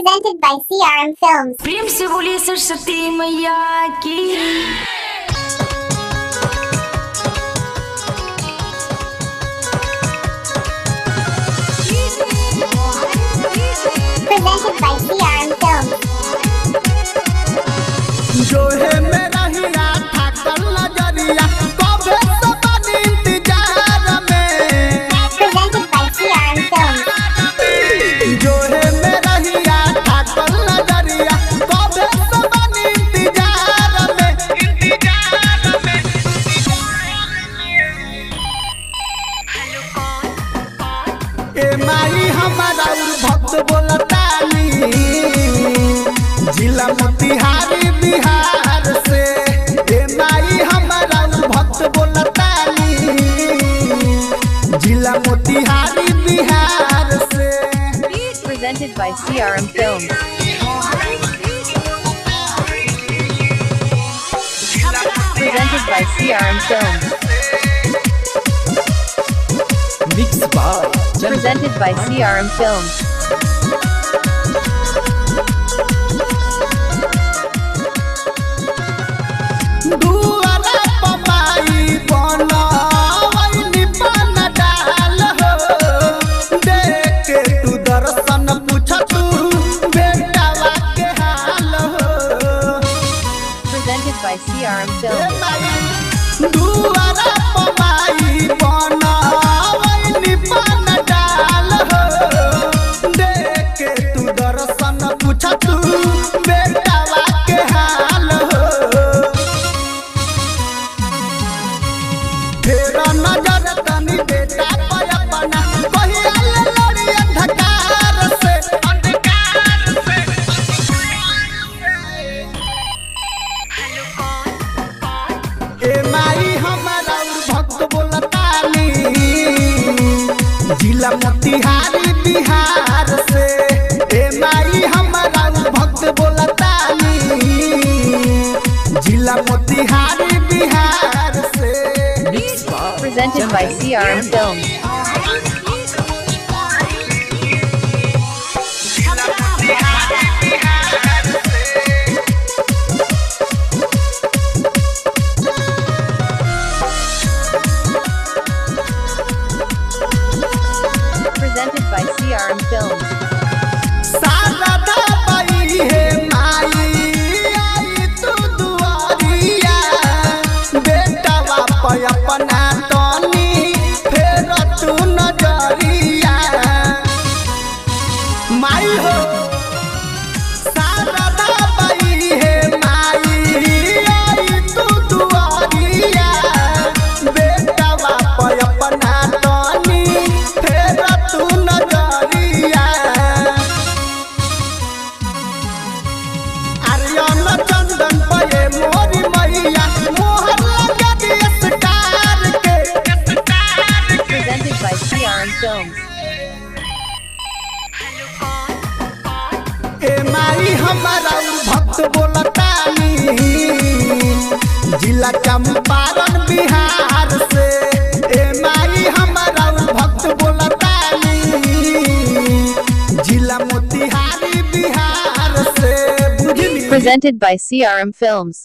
Presented by CRM Films. प्रेम से बोलिए सरस्वती मैया की। Presented by CRM Films. जो है मेरा हीरा ठाकर नजरिया कबे सब इंतजार में। Presented by CRM Films. जो है मेरा हीरा ठाकर नजरिया कबे सब इंतजार में। ए माई हमारा भक्त बोलतानी जिला मोतिहारी बिहार से। ए माई हमारा भक्त बोलतानी जिला मोतिहारी बिहार से। Presented by CRM Films. Presented by CRM Films. Mixed by Presented by CRM Films. दुआरा पमाई बनवैनी बन डाल हो। देख के तू दर्शन पूछ तू बेटावा के हाल हो। Presented by CRM Films. दुआरा पमाई बनवैनी बन डाल हो। देख के तू दर्शन पूछ तू बेटावा के हाल हो। फेरा नजर तनी बेटा पे अपना कहिया ले लड़ी अंधकार से। ए माई हमारा भक्त बोलतानी जिला मोतिहारी बिहार से। ए माई हमारा भक्त बोलतानी जिला मोतिहारी बिहार से। Presented by CRM Films. Presented by CRM Films. Sharda पई है माई आई तू दुआरिया। बेटा बाप अपना तनी फेर तू नजरिया। माई हो सारदा पई है माई आई तू दुआरिया। बेटा बाप अपना तनी फेर तू नजरिया। आर्यन चंदन पे मोरी मैया मोहर लगा दिया स्टार के। Presented by CRM Films. ए माई हमारा भक्त बोलतानी जिला चंपारण बिहार से। ए माई हमारा भक्त बोलतानी जिला मोतिहारी बिहार से। बुझली Presented by CRM Films.